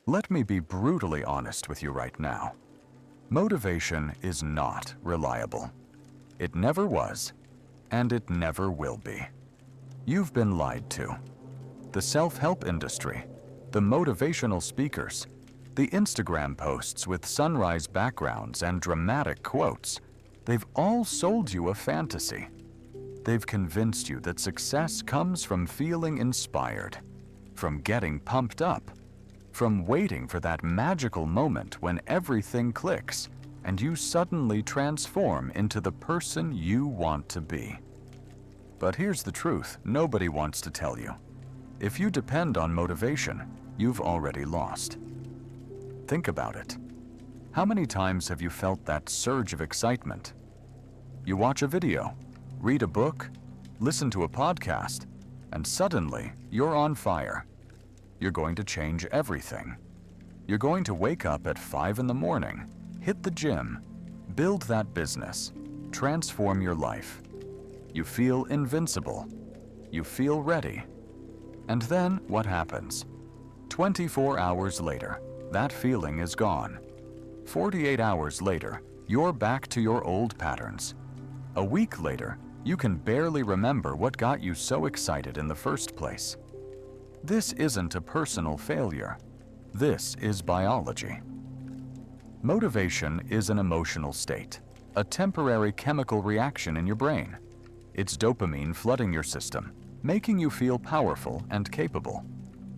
Let me be brutally honest with you right now. Motivation is not reliable. It never was, and it never will be. You've been lied to. The self-help industry, the motivational speakers, the Instagram posts with sunrise backgrounds and dramatic quotes, they've all sold you a fantasy. They've convinced you that success comes from feeling inspired, from getting pumped up, from waiting for that magical moment when everything clicks and you suddenly transform into the person you want to be. But here's the truth nobody wants to tell you. If you depend on motivation, you've already lost. Think about it. How many times have you felt that surge of excitement? You watch a video, read a book, listen to a podcast, and suddenly you're on fire. You're going to change everything. You're going to wake up at 5 in the morning, hit the gym, build that business, transform your life. You feel invincible. You feel ready. And then what happens? 24 hours later, that feeling is gone. 48 hours later, you're back to your old patterns. A week later, you can barely remember what got you so excited in the first place. This isn't a personal failure. This is biology. Motivation is an emotional state, a temporary chemical reaction in your brain. It's dopamine flooding your system, making you feel powerful and capable.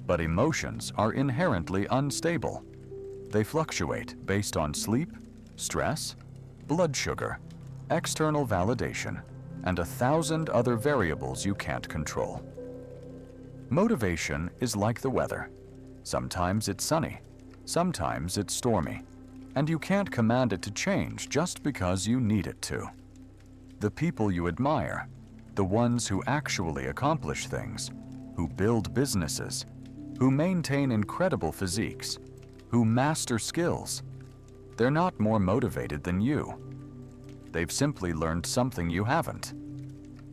But emotions are inherently unstable. They fluctuate based on sleep, stress, blood sugar, external validation, and 1,000 other variables you can't control. Motivation is like the weather. Sometimes it's sunny, sometimes it's stormy, and you can't command it to change just because you need it to. The people you admire, the ones who actually accomplish things, who build businesses, who maintain incredible physiques, who master skills, they're not more motivated than you. They've simply learned something you haven't.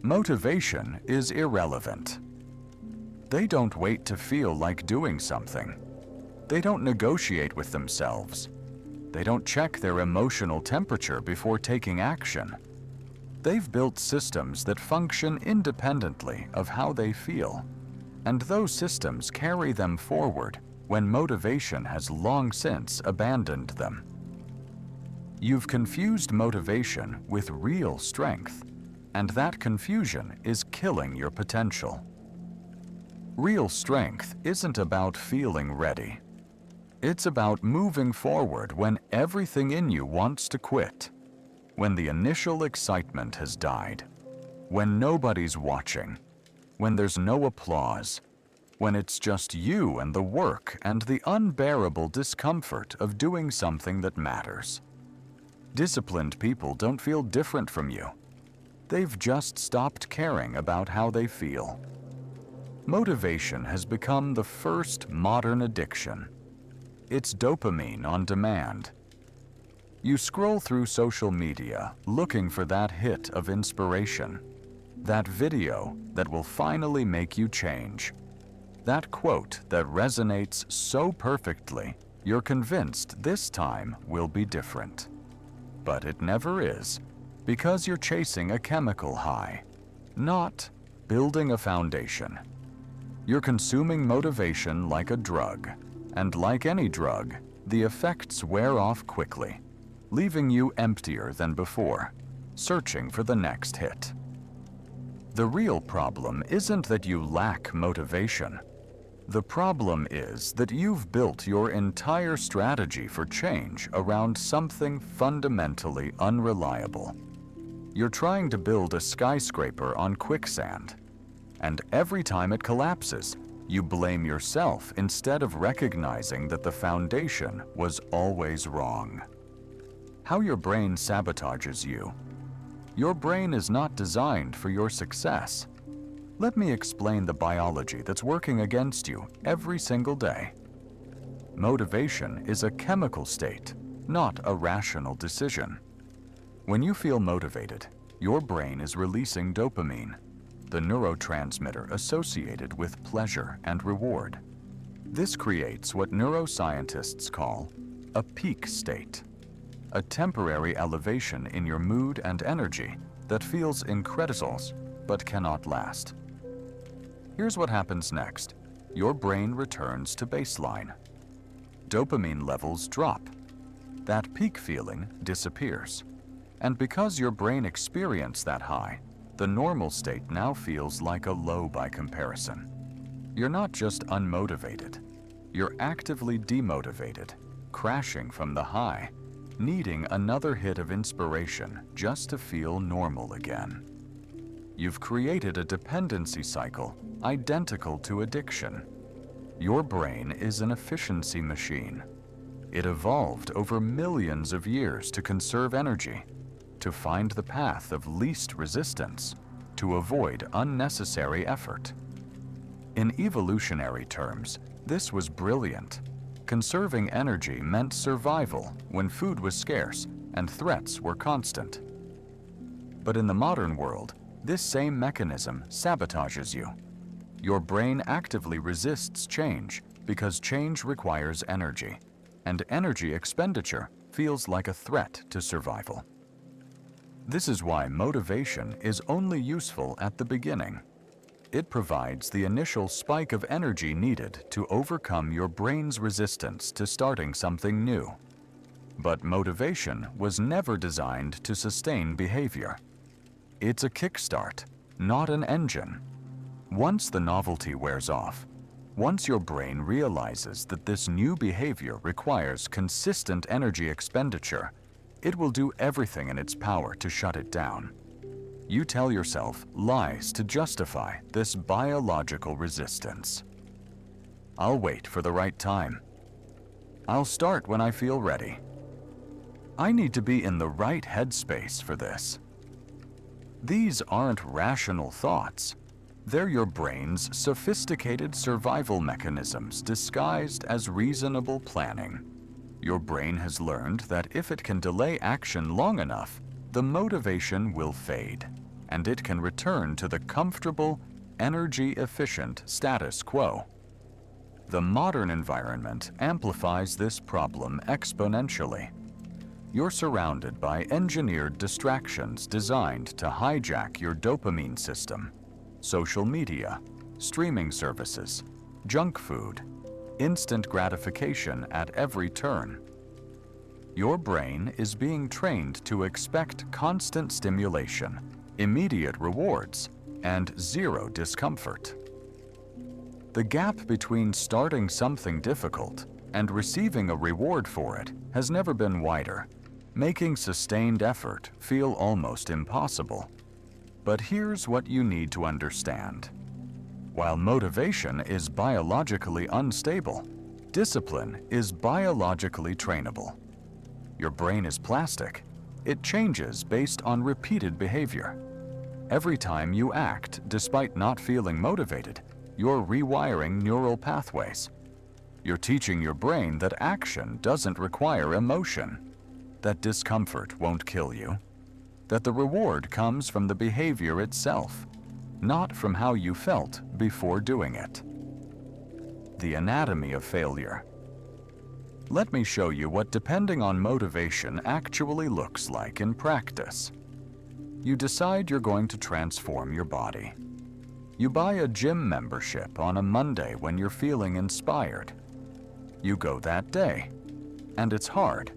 Motivation is irrelevant. They don't wait to feel like doing something. They don't negotiate with themselves. They don't check their emotional temperature before taking action. They've built systems that function independently of how they feel, and those systems carry them forward when motivation has long since abandoned them. You've confused motivation with real strength, and that confusion is killing your potential. Real strength isn't about feeling ready. It's about moving forward when everything in you wants to quit, when the initial excitement has died, when nobody's watching, when there's no applause, when it's just you and the work and the unbearable discomfort of doing something that matters. Disciplined people don't feel different from you. They've just stopped caring about how they feel. Motivation has become the first modern addiction. It's dopamine on demand. You scroll through social media looking for that hit of inspiration, that video that will finally make you change, that quote that resonates so perfectly you're convinced this time will be different. But it never is, because you're chasing a chemical high, not building a foundation. You're consuming motivation like a drug, and like any drug, the effects wear off quickly, leaving you emptier than before, searching for the next hit. The real problem isn't that you lack motivation. The problem is that you've built your entire strategy for change around something fundamentally unreliable. You're trying to build a skyscraper on quicksand, and every time it collapses, you blame yourself instead of recognizing that the foundation was always wrong. How your brain sabotages you. Your brain is not designed for your success. Let me explain the biology that's working against you every single day. Motivation is a chemical state, not a rational decision. When you feel motivated, your brain is releasing dopamine, the neurotransmitter associated with pleasure and reward. This creates what neuroscientists call a peak state, a temporary elevation in your mood and energy that feels incredible but cannot last. Here's what happens next. Your brain returns to baseline. Dopamine levels drop. That peak feeling disappears. And because your brain experienced that high, the normal state now feels like a low by comparison. You're not just unmotivated. You're actively demotivated, crashing from the high, needing another hit of inspiration just to feel normal again. You've created a dependency cycle identical to addiction. Your brain is an efficiency machine. It evolved over millions of years to conserve energy, to find the path of least resistance, to avoid unnecessary effort. In evolutionary terms, this was brilliant. Conserving energy meant survival when food was scarce and threats were constant. But in the modern world, this same mechanism sabotages you. Your brain actively resists change because change requires energy, and energy expenditure feels like a threat to survival. This is why motivation is only useful at the beginning. It provides the initial spike of energy needed to overcome your brain's resistance to starting something new. But motivation was never designed to sustain behavior. It's a kickstart, not an engine. Once the novelty wears off, once your brain realizes that this new behavior requires consistent energy expenditure, it will do everything in its power to shut it down. You tell yourself lies to justify this biological resistance. I'll wait for the right time. I'll start when I feel ready. I need to be in the right headspace for this. These aren't rational thoughts. They're your brain's sophisticated survival mechanisms disguised as reasonable planning. Your brain has learned that if it can delay action long enough, the motivation will fade, and it can return to the comfortable, energy-efficient status quo. The modern environment amplifies this problem exponentially. You're surrounded by engineered distractions designed to hijack your dopamine system. Social media, streaming services, junk food, instant gratification at every turn. Your brain is being trained to expect constant stimulation, immediate rewards, and zero discomfort. The gap between starting something difficult and receiving a reward for it has never been wider, making sustained effort feel almost impossible. But here's what you need to understand. While motivation is biologically unstable, discipline is biologically trainable. Your brain is plastic. It changes based on repeated behavior. Every time you act despite not feeling motivated, you're rewiring neural pathways. You're teaching your brain that action doesn't require emotion, that discomfort won't kill you, that the reward comes from the behavior itself, not from how you felt before doing it. The anatomy of failure. Let me show you what depending on motivation actually looks like in practice. You decide you're going to transform your body. You buy a gym membership on a Monday when you're feeling inspired. You go that day, and it's hard,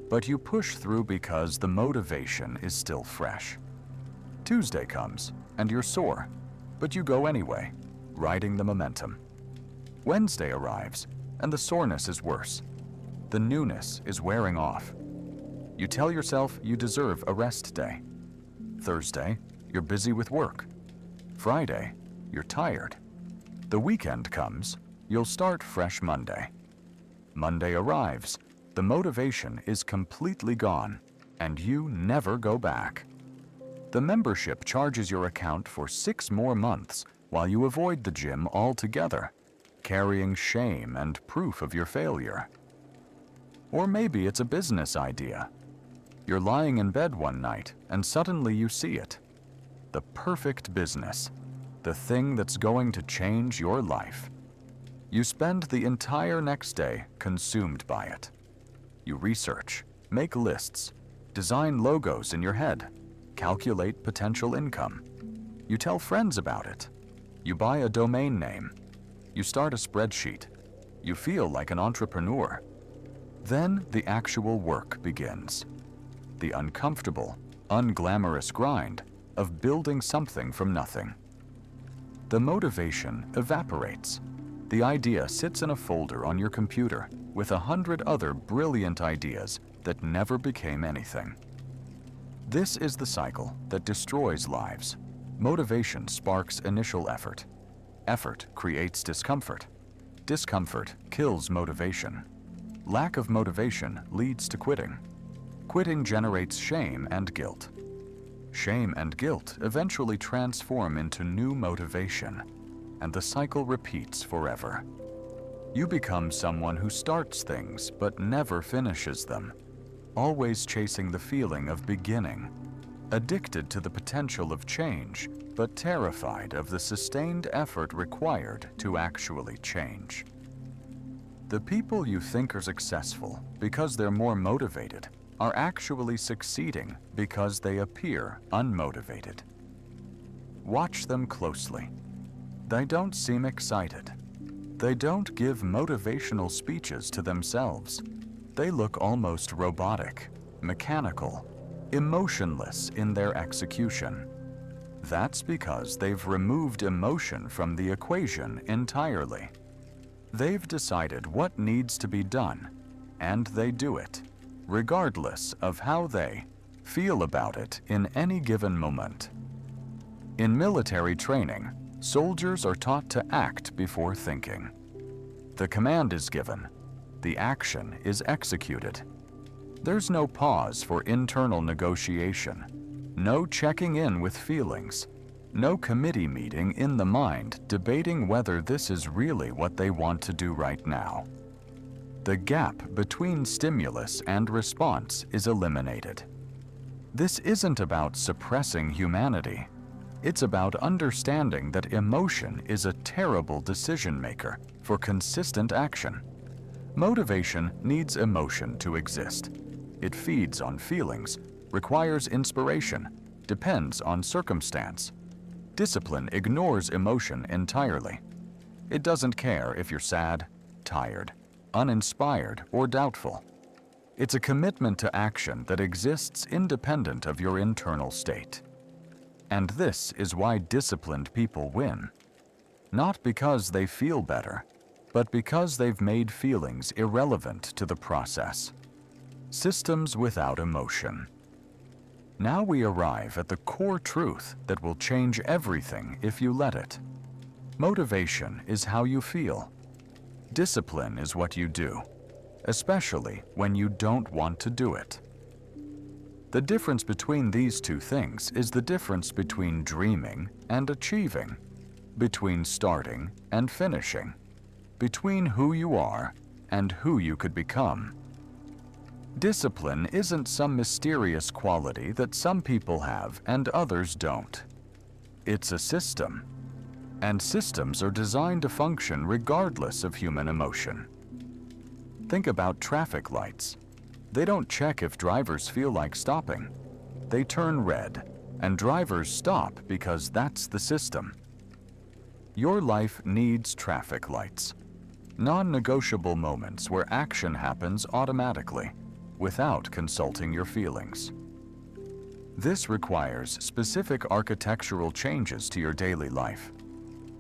but you push through because the motivation is still fresh. Tuesday comes, and you're sore, but you go anyway, riding the momentum. Wednesday arrives, and the soreness is worse. The newness is wearing off. You tell yourself you deserve a rest day. Thursday, you're busy with work. Friday, you're tired. The weekend comes, you'll start fresh Monday. Monday arrives, the motivation is completely gone, and you never go back. The membership charges your account for 6 more months while you avoid the gym altogether, carrying shame and proof of your failure. Or maybe it's a business idea. You're lying in bed one night and suddenly you see it. The perfect business. The thing that's going to change your life. You spend the entire next day consumed by it. You research, make lists, design logos in your head, calculate potential income. You tell friends about it. You buy a domain name. You start a spreadsheet. You feel like an entrepreneur. Then the actual work begins. The uncomfortable, unglamorous grind of building something from nothing. The motivation evaporates. The idea sits in a folder on your computer with 100 other brilliant ideas that never became anything. This is the cycle that destroys lives. Motivation sparks initial effort. Effort creates discomfort. Discomfort kills motivation. Lack of motivation leads to quitting. Quitting generates shame and guilt. Shame and guilt eventually transform into new motivation, and the cycle repeats forever. You become someone who starts things but never finishes them, always chasing the feeling of beginning, addicted to the potential of change, but terrified of the sustained effort required to actually change. The people you think are successful because they're more motivated are actually succeeding because they appear unmotivated. Watch them closely. They don't seem excited. They don't give motivational speeches to themselves. They look almost robotic, mechanical, emotionless in their execution. That's because they've removed emotion from the equation entirely. They've decided what needs to be done, and they do it, regardless of how they feel about it in any given moment. In military training, soldiers are taught to act before thinking. The command is given. The action is executed. There's no pause for internal negotiation, no checking in with feelings, no committee meeting in the mind debating whether this is really what they want to do right now. The gap between stimulus and response is eliminated. This isn't about suppressing humanity. It's about understanding that emotion is a terrible decision maker for consistent action. Motivation needs emotion to exist. It feeds on feelings, requires inspiration, depends on circumstance. Discipline ignores emotion entirely. It doesn't care if you're sad, tired, uninspired, or doubtful. It's a commitment to action that exists independent of your internal state. And this is why disciplined people win. Not because they feel better, but because they've made feelings irrelevant to the process. Systems without emotion. Now we arrive at the core truth that will change everything if you let it. Motivation is how you feel. Discipline is what you do, especially when you don't want to do it. The difference between these two things is the difference between dreaming and achieving, between starting and finishing, between who you are and who you could become. Discipline isn't some mysterious quality that some people have and others don't. It's a system, and systems are designed to function regardless of human emotion. Think about traffic lights. They don't check if drivers feel like stopping. They turn red, and drivers stop because that's the system. Your life needs traffic lights, non-negotiable moments where action happens automatically, without consulting your feelings. This requires specific architectural changes to your daily life.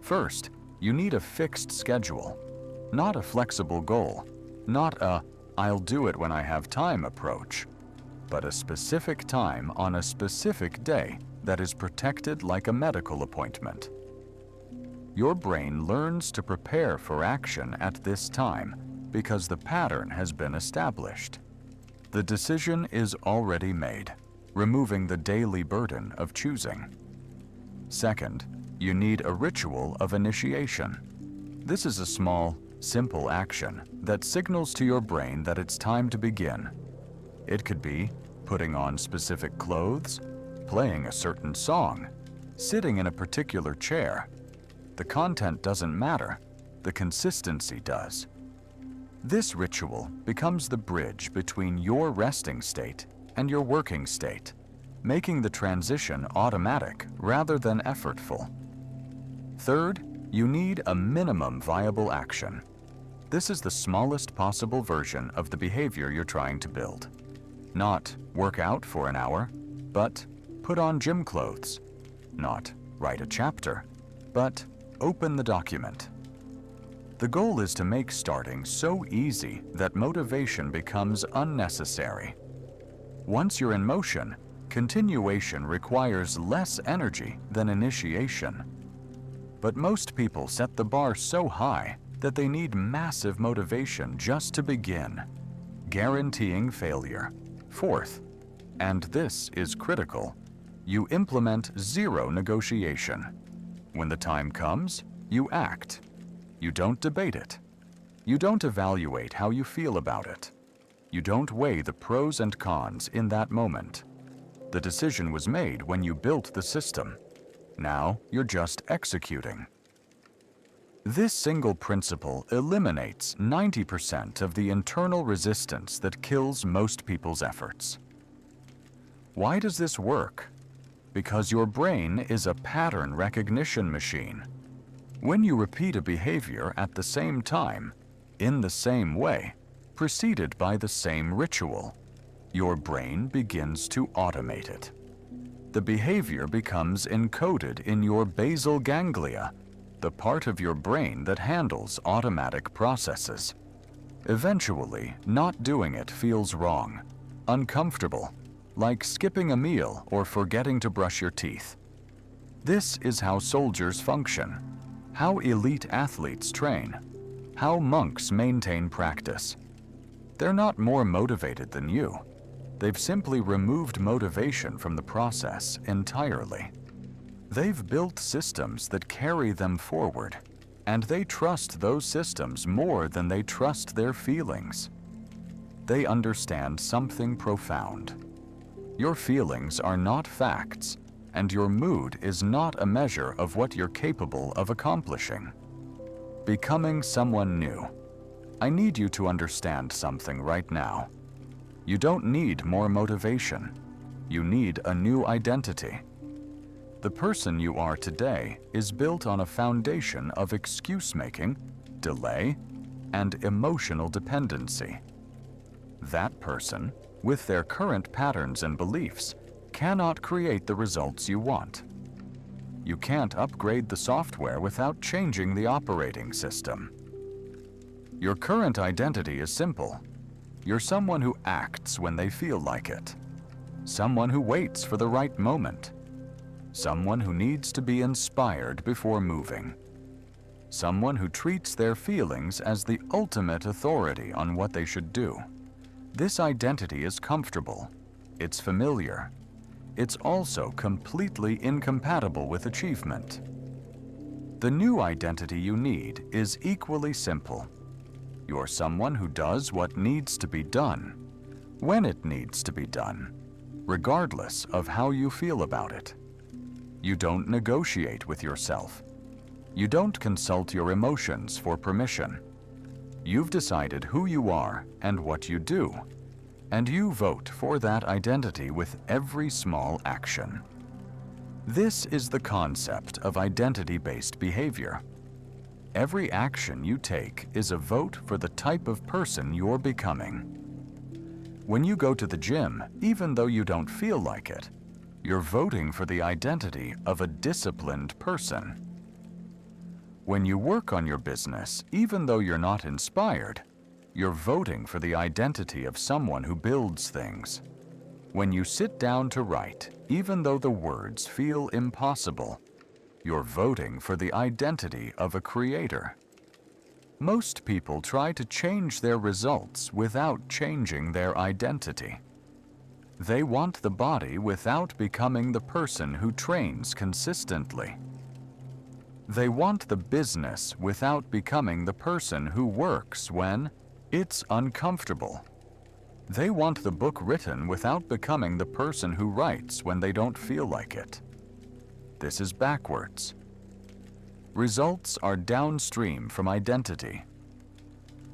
First, you need a fixed schedule, not a flexible goal, not a "I'll do it when I have time" approach, but a specific time on a specific day that is protected like a medical appointment. Your brain learns to prepare for action at this time because the pattern has been established. The decision is already made, removing the daily burden of choosing. Second, you need a ritual of initiation. This is a small, simple action that signals to your brain that it's time to begin. It could be putting on specific clothes, playing a certain song, sitting in a particular chair. The content doesn't matter. the consistency does. This ritual becomes the bridge between your resting state and your working state, making the transition automatic rather than effortful. Third, you need a minimum viable action. This is the smallest possible version of the behavior you're trying to build. Not work out for an hour, but put on gym clothes. Not write a chapter, but open the document. The goal is to make starting so easy that motivation becomes unnecessary. Once you're in motion, continuation requires less energy than initiation. But most people set the bar so high that they need massive motivation just to begin, guaranteeing failure. Fourth, and this is critical, you implement zero negotiation. When the time comes, you act. You don't debate it. You don't evaluate how you feel about it. You don't weigh the pros and cons in that moment. The decision was made when you built the system. Now you're just executing. This single principle eliminates 90% of the internal resistance that kills most people's efforts. Why does this work? Because your brain is a pattern recognition machine. When you repeat a behavior at the same time, in the same way, preceded by the same ritual, your brain begins to automate it. The behavior becomes encoded in your basal ganglia, the part of your brain that handles automatic processes. Eventually, not doing it feels wrong, uncomfortable, like skipping a meal or forgetting to brush your teeth. This is how soldiers function, how elite athletes train, how monks maintain practice. They're not more motivated than you. They've simply removed motivation from the process entirely. They've built systems that carry them forward, and they trust those systems more than they trust their feelings. They understand something profound. Your feelings are not facts, and your mood is not a measure of what you're capable of accomplishing. Becoming someone new. I need you to understand something right now. You don't need more motivation. You need a new identity. The person you are today is built on a foundation of excuse-making, delay, and emotional dependency. That person, with their current patterns and beliefs, cannot create the results you want. You can't upgrade the software without changing the operating system. Your current identity is simple. You're someone who acts when they feel like it. Someone who waits for the right moment. Someone who needs to be inspired before moving. Someone who treats their feelings as the ultimate authority on what they should do. This identity is comfortable. It's familiar. It's also completely incompatible with achievement. The new identity you need is equally simple. You're someone who does what needs to be done, when it needs to be done, regardless of how you feel about it. You don't negotiate with yourself. You don't consult your emotions for permission. You've decided who you are and what you do, and you vote for that identity with every small action. This is the concept of identity-based behavior. Every action you take is a vote for the type of person you're becoming. When you go to the gym, even though you don't feel like it, you're voting for the identity of a disciplined person. When you work on your business, even though you're not inspired, you're voting for the identity of someone who builds things. When you sit down to write, even though the words feel impossible, you're voting for the identity of a creator. Most people try to change their results without changing their identity. They want the body without becoming the person who trains consistently. They want the business without becoming the person who works when it's uncomfortable. They want the book written without becoming the person who writes when they don't feel like it. This is backwards. Results are downstream from identity.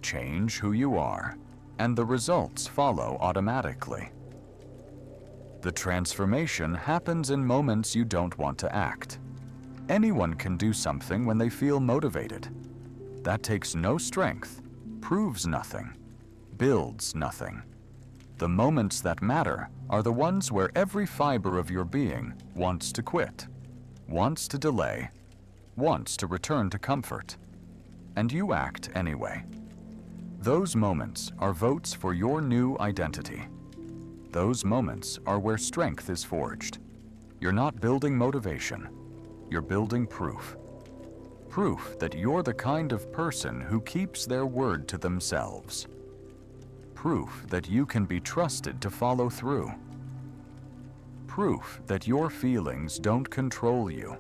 Change who you are, and the results follow automatically. The transformation happens in moments you don't want to act. Anyone can do something when they feel motivated. That takes no strength, proves nothing, builds nothing. The moments that matter are the ones where every fiber of your being wants to quit, wants to delay, wants to return to comfort, and you act anyway. Those moments are votes for your new identity. Those moments are where strength is forged. You're not building motivation, you're building proof. Proof that you're the kind of person who keeps their word to themselves. Proof that you can be trusted to follow through. Proof that your feelings don't control you.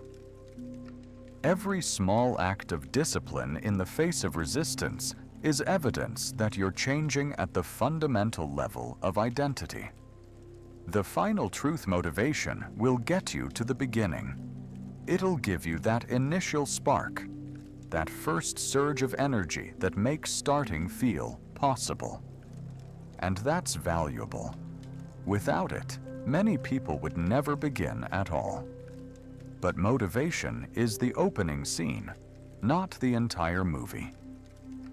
Every small act of discipline in the face of resistance is evidence that you're changing at the fundamental level of identity. The final truth motivation will get you to the beginning. It'll give you that initial spark, that first surge of energy that makes starting feel possible. And that's valuable. Without it, many people would never begin at all. But motivation is the opening scene, not the entire movie.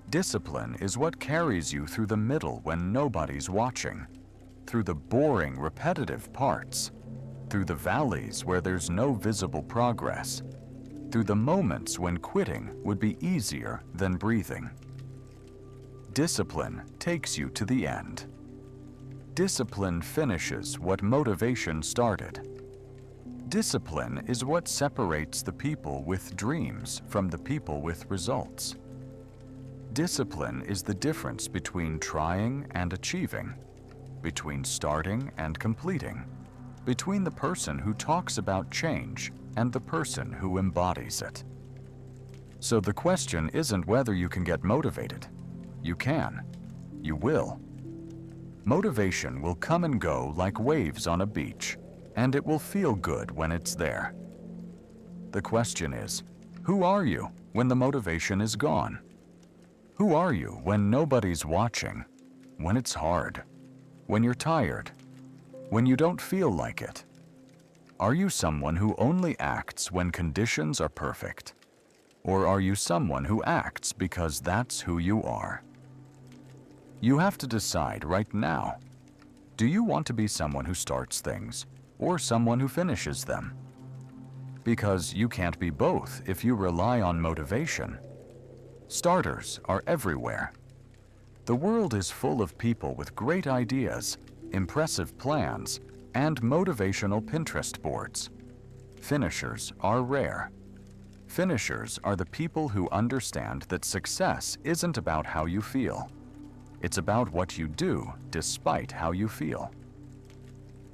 Discipline is what carries you through the middle when nobody's watching, through the boring, repetitive parts, through the valleys where there's no visible progress, through the moments when quitting would be easier than breathing. Discipline takes you to the end. Discipline finishes what motivation started. Discipline is what separates the people with dreams from the people with results. Discipline is the difference between trying and achieving, between starting and completing, between the person who talks about change and the person who embodies it. So the question isn't whether you can get motivated. You can. You will. Motivation will come and go like waves on a beach, and it will feel good when it's there. The question is, who are you when the motivation is gone? Who are you when nobody's watching, when it's hard, when you're tired, when you don't feel like it? Are you someone who only acts when conditions are perfect? Or are you someone who acts because that's who you are? You have to decide right now. Do you want to be someone who starts things, or someone who finishes them? Because you can't be both if you rely on motivation. Starters are everywhere. The world is full of people with great ideas, impressive plans, and motivational Pinterest boards. Finishers are rare. Finishers are the people who understand that success isn't about how you feel. It's about what you do despite how you feel.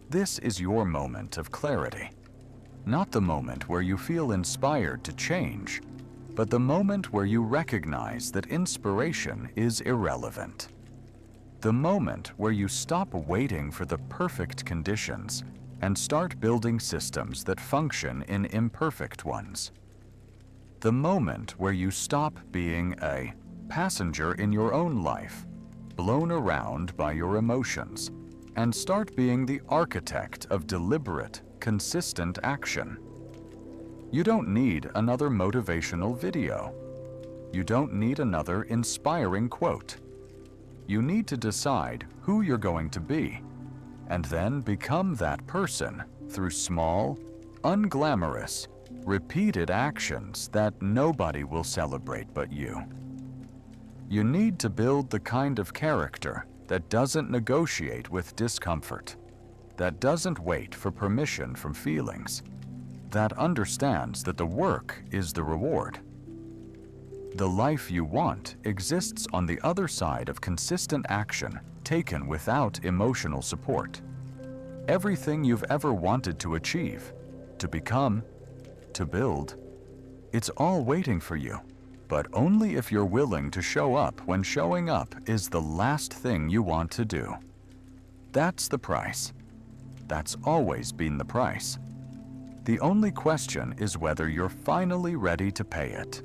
This is your moment of clarity. Not the moment where you feel inspired to change, but the moment where you recognize that inspiration is irrelevant. The moment where you stop waiting for the perfect conditions and start building systems that function in imperfect ones. The moment where you stop being a passenger in your own life, blown around by your emotions, and start being the architect of deliberate, consistent action. You don't need another motivational video. You don't need another inspiring quote. You need to decide who you're going to be, and then become that person through small, unglamorous, repeated actions that nobody will celebrate but you. You need to build the kind of character that doesn't negotiate with discomfort, that doesn't wait for permission from feelings, that understands that the work is the reward. The life you want exists on the other side of consistent action taken without emotional support. Everything you've ever wanted to achieve, to become, to build, it's all waiting for you. But only if you're willing to show up when showing up is the last thing you want to do. That's the price. That's always been the price. The only question is whether you're finally ready to pay it.